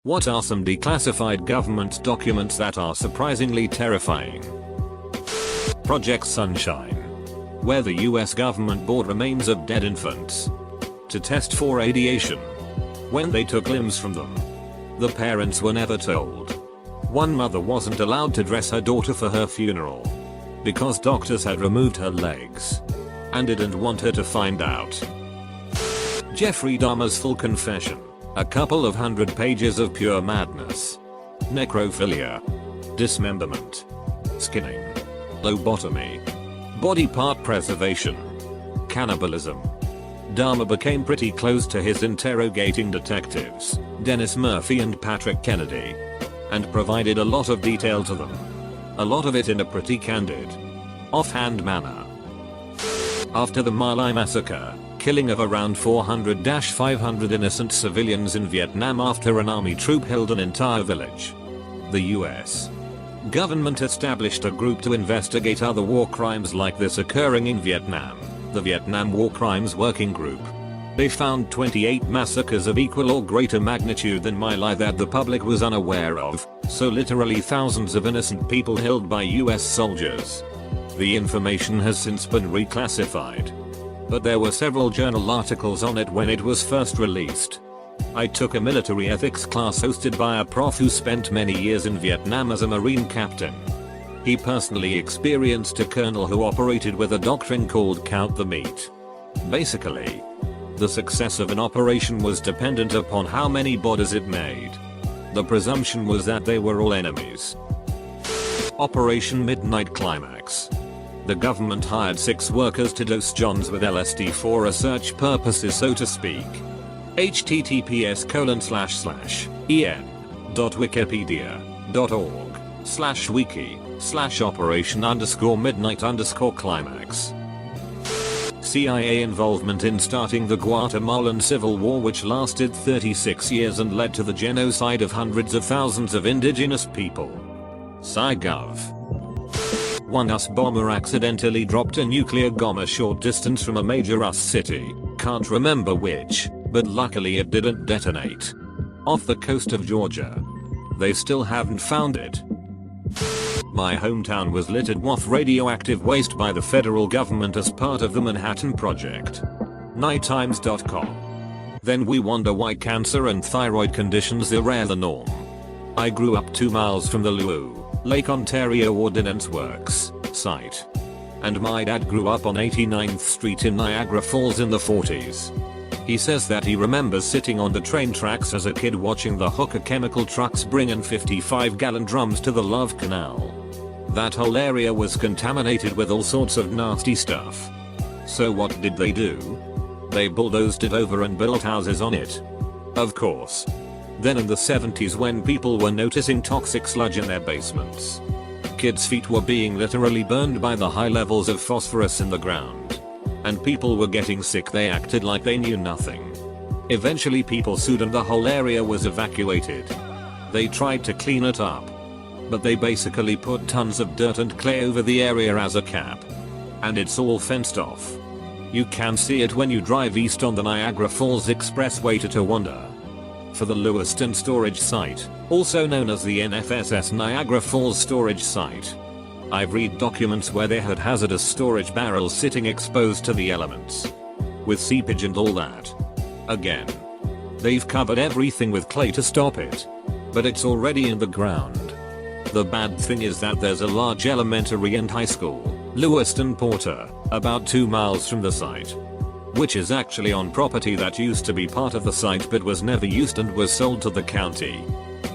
What are some declassified government documents that are surprisingly terrifying? Project Sunshine, where the US government bought remains of dead infants to test for radiation. When they took limbs from them, the parents were never told. One mother wasn't allowed to dress her daughter for her funeral because doctors had removed her legs and didn't want her to find out. Jeffrey Dahmer's full confession, a couple of 100 pages of pure madness. Necrophilia, dismemberment, skinning, lobotomy, body part preservation, cannibalism. Dahmer became pretty close to his interrogating detectives, Dennis Murphy and Patrick Kennedy, and provided a lot of detail to them. A lot of it in a pretty candid, offhand manner. After the My Lai massacre, killing of around 400-500 innocent civilians in Vietnam after an army troop held an entire village, the US government established a group to investigate other war crimes like this occurring in Vietnam, the Vietnam War Crimes Working Group. They found 28 massacres of equal or greater magnitude than My Lai that the public was unaware of, so literally thousands of innocent people held by US soldiers. The information has since been reclassified, but there were several journal articles on it when it was first released. I took a military ethics class hosted by a prof who spent many years in Vietnam as a Marine captain. He personally experienced a colonel who operated with a doctrine called count the meat. Basically, the success of an operation was dependent upon how many bodies it made. The presumption was that they were all enemies. Operation Midnight Climax. The government hired 6 workers to dose Johns with LSD for research purposes, so to speak. https://en.wikipedia.org/wiki/operation_midnight_climax. CIA involvement in starting the Guatemalan Civil War, which lasted 36 years and led to the genocide of hundreds of thousands of indigenous people. SciGov. One US bomber accidentally dropped a nuclear bomb a short distance from a major US city, can't remember which, but luckily it didn't detonate. Off the coast of Georgia. They still haven't found it. My hometown was littered with radioactive waste by the federal government as part of the Manhattan Project. Nighttimes.com. Then we wonder why cancer and thyroid conditions are the norm. I grew up 2 miles from the Lake Ontario Ordnance Works site. And my dad grew up on 89th Street in Niagara Falls in the 40s. He says that he remembers sitting on the train tracks as a kid watching the hooker chemical trucks bring in 55-gallon drums to the Love Canal. That whole area was contaminated with all sorts of nasty stuff. So what did they do? They bulldozed it over and built houses on it. Of course. Then in the 70s, when people were noticing toxic sludge in their basements, kids' feet were being literally burned by the high levels of phosphorus in the ground, and people were getting sick, they acted like they knew nothing. Eventually people sued and the whole area was evacuated. They tried to clean it up, but they basically put tons of dirt and clay over the area as a cap. And it's all fenced off. You can see it when you drive east on the Niagara Falls Expressway to Towanda. For the Lewiston storage site, also known as the NFSS Niagara Falls storage site, I've read documents where they had hazardous storage barrels sitting exposed to the elements, with seepage and all that. Again, they've covered everything with clay to stop it, but it's already in the ground. The bad thing is that there's a large elementary and high school, Lewiston Porter, about 2 miles from the site, which is actually on property that used to be part of the site but was never used and was sold to the county.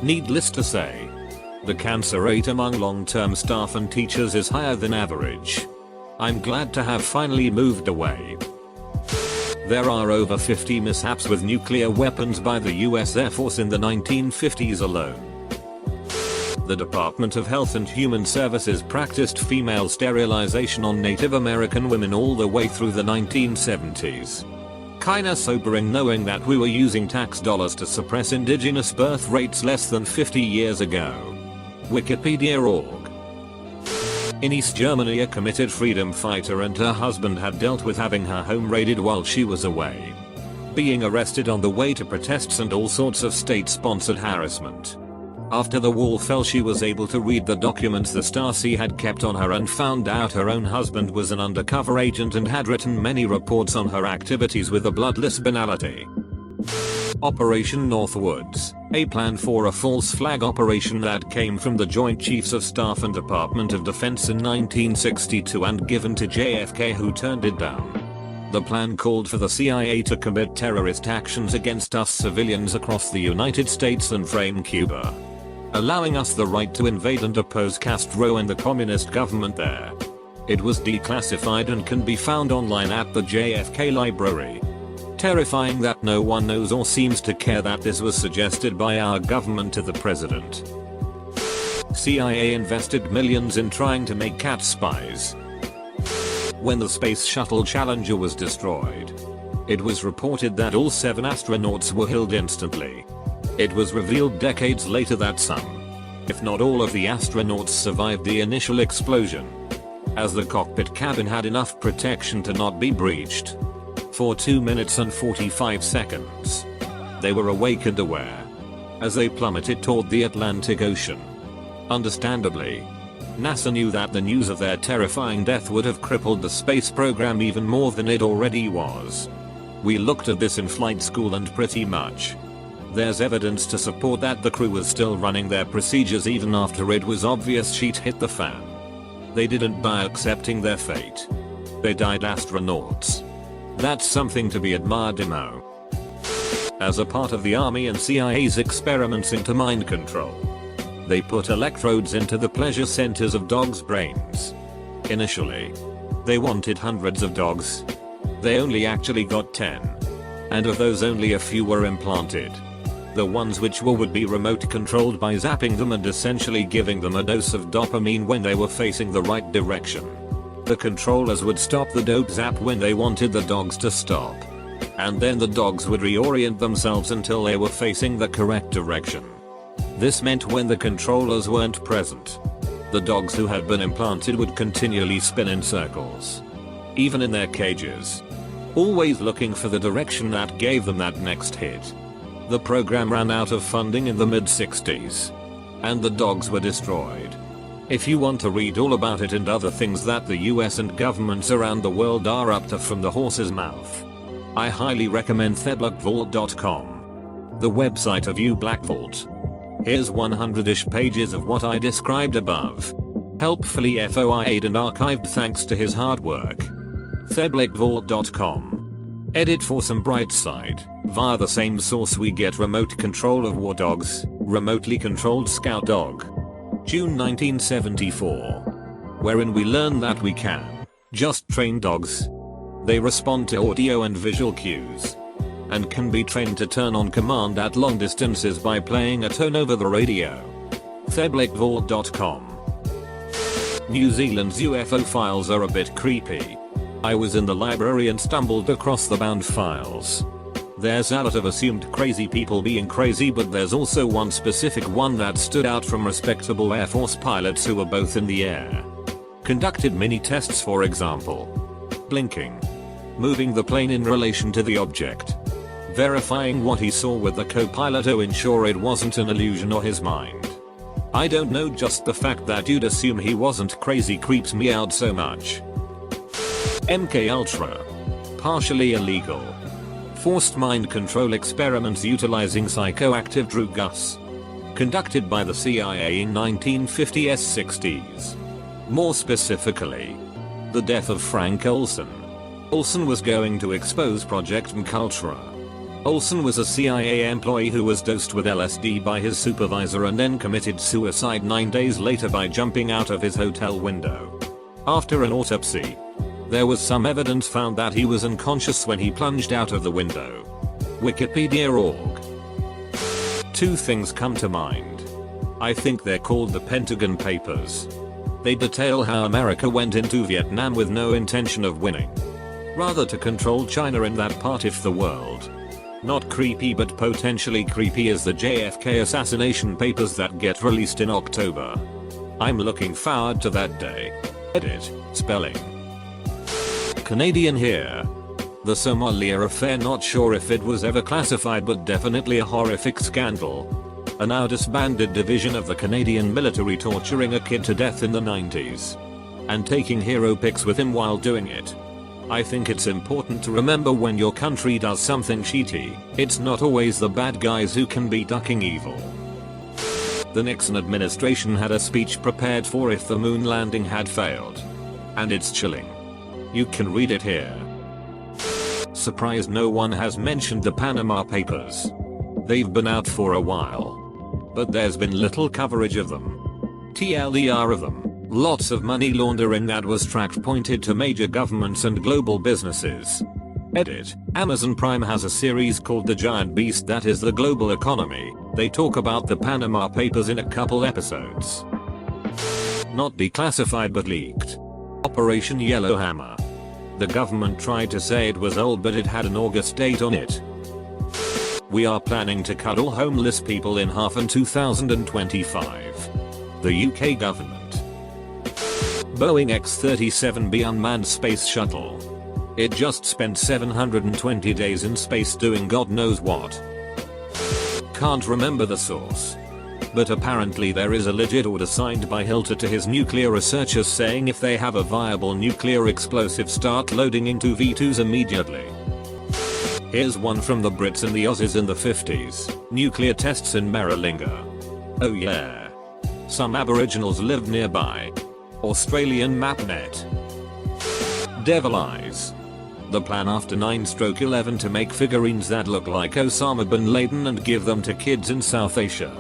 Needless to say, the cancer rate among long-term staff and teachers is higher than average. I'm glad to have finally moved away. There are over 50 mishaps with nuclear weapons by the US Air Force in the 1950s alone. The Department of Health and Human Services practiced female sterilization on Native American women all the way through the 1970s. Kinda sobering knowing that we were using tax dollars to suppress indigenous birth rates less than 50 years ago. Wikipedia.org. In East Germany, a committed freedom fighter and her husband had dealt with having her home raided while she was away. being arrested on the way to protests and all sorts of state-sponsored harassment. After the wall fell, she was able to read the documents the Stasi had kept on her and found out her own husband was an undercover agent and had written many reports on her activities with a bloodless banality. Operation Northwoods, a plan for a false flag operation that came from the Joint Chiefs of Staff and Department of Defense in 1962 and given to JFK, who turned it down. The plan called for the CIA to commit terrorist actions against us civilians across the United States and frame Cuba, allowing us the right to invade and oppose Castro and the communist government there. It was declassified and can be found online at the JFK Library. Terrifying that no one knows or seems to care that this was suggested by our government to the president. CIA invested millions in trying to make cat spies. When the Space Shuttle Challenger was destroyed, it was reported that all 7 astronauts were killed instantly. It was revealed decades later that some, if not all of the astronauts survived the initial explosion, as the cockpit cabin had enough protection to not be breached. For 2 minutes and 45 seconds, they were awake and aware as they plummeted toward the Atlantic Ocean. Understandably, NASA knew that the news of their terrifying death would have crippled the space program even more than it already was. We looked at this in flight school and pretty much there's evidence to support that the crew was still running their procedures even after it was obvious shit hit the fan. They didn't die accepting their fate. They died astronauts. That's something to be admired, Demo. As a part of the Army and CIA's experiments into mind control, they put electrodes into the pleasure centers of dogs' brains. Initially, they wanted hundreds of dogs. They only actually got 10. And of those, only a few were implanted. The ones which would be remote controlled by zapping them and essentially giving them a dose of dopamine when they were facing the right direction. The controllers would stop the dope zap when they wanted the dogs to stop. And then the dogs would reorient themselves until they were facing the correct direction. This meant when the controllers weren't present, the dogs who had been implanted would continually spin in circles, even in their cages, always looking for the direction that gave them that next hit. The program ran out of funding in the mid-60s, and the dogs were destroyed. If you want to read all about it and other things that the US and governments around the world are up to from the horse's mouth, I highly recommend theblackvault.com, the website of Black Vault. Here's 100-ish pages of what I described above, helpfully FOI'd and archived thanks to his hard work. theblackvault.com. Edit for some bright side. Via the same source we get remote control of war dogs, remotely controlled scout dog. June 1974. Wherein we learn that we can just train dogs. They respond to audio and visual cues, and can be trained to turn on command at long distances by playing a tone over the radio. theblackvault.com. New Zealand's UFO files are a bit creepy. I was in the library and stumbled across the bound files. There's a lot of assumed crazy people being crazy, but there's also one specific one that stood out from respectable Air Force pilots who were both in the air. Conducted mini tests, for example. Blinking. Moving the plane in relation to the object. Verifying what he saw with the co-pilot to ensure it wasn't an illusion or his mind. I don't know, just the fact that you'd assume he wasn't crazy creeps me out so much. MKUltra. Partially illegal. Forced mind control experiments utilizing psychoactive drugs. Conducted by the CIA in 1950s-60s. More specifically, the death of Frank Olson. Olson was going to expose Project MKUltra. Olson was a CIA employee who was dosed with LSD by his supervisor and then committed suicide 9 days later by jumping out of his hotel window. After an autopsy, there was some evidence found that he was unconscious when he plunged out of the window. Wikipedia.org. Two things come to mind. I think they're called the Pentagon Papers. They detail how America went into Vietnam with no intention of winning, rather to control China in that part of the world. Not creepy, but potentially creepy as the JFK assassination papers that get released in October. I'm looking forward to that day. Edit. Spelling. Canadian here. The Somalia affair, not sure if it was ever classified, but definitely a horrific scandal. A now disbanded division of the Canadian military torturing a kid to death in the 90s. And taking hero pics with him while doing it. I think it's important to remember when your country does something shitty, it's not always the bad guys who can be ducking evil. The Nixon administration had a speech prepared for if the moon landing had failed. And it's chilling. You can read it here. Surprised no one has mentioned the Panama Papers. They've been out for a while. But there's been little coverage of them. TLDR of them. Lots of money laundering that was tracked pointed to major governments and global businesses. Edit. Amazon Prime has a series called The Giant Beast that is the global economy. They talk about the Panama Papers in a couple episodes. Not declassified but leaked. Operation Yellowhammer. The government tried to say it was old, but it had an August date on it. We are planning to cut all homeless people in half in 2025. The UK government. Boeing X-37B unmanned space shuttle. It just spent 720 days in space doing God knows what. Can't remember the source. But apparently there is a legit order signed by Hilter to his nuclear researchers saying if they have a viable nuclear explosive, start loading into V2s immediately. Here's one from the Brits and the Aussies in the 50s. Nuclear tests in Maralinga. Oh yeah. Some aboriginals lived nearby. Australian MapNet. Devil Eyes. The plan after 9/11 to make figurines that look like Osama bin Laden and give them to kids in South Asia.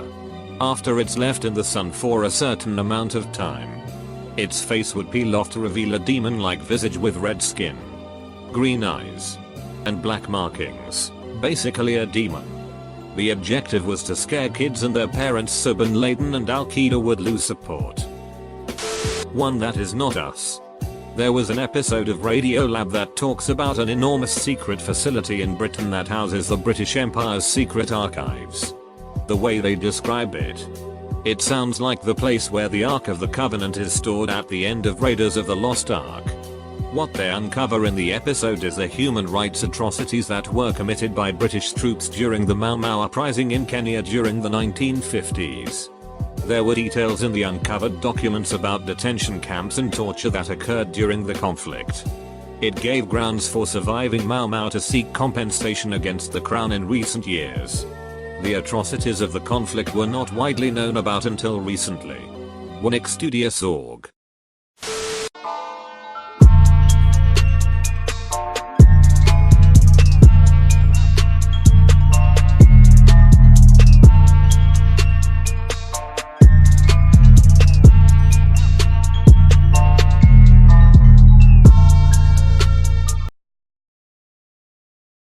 After it's left in the sun for a certain amount of time, its face would peel off to reveal a demon-like visage with red skin, green eyes, and black markings. Basically a demon. The objective was to scare kids and their parents so bin Laden and Al-Qaeda would lose support. One that is not us. There was an episode of Radiolab that talks about an enormous secret facility in Britain that houses the British Empire's secret archives. The way they describe it, it sounds like the place where the Ark of the Covenant is stored at the end of Raiders of the Lost Ark. What they uncover in the episode is the human rights atrocities that were committed by British troops during the Mau Mau uprising in Kenya during the 1950s. There were details in the uncovered documents about detention camps and torture that occurred during the conflict. It gave grounds for surviving Mau Mau to seek compensation against the Crown in recent years. The atrocities of the conflict were not widely known about until recently. Wanix Studios.org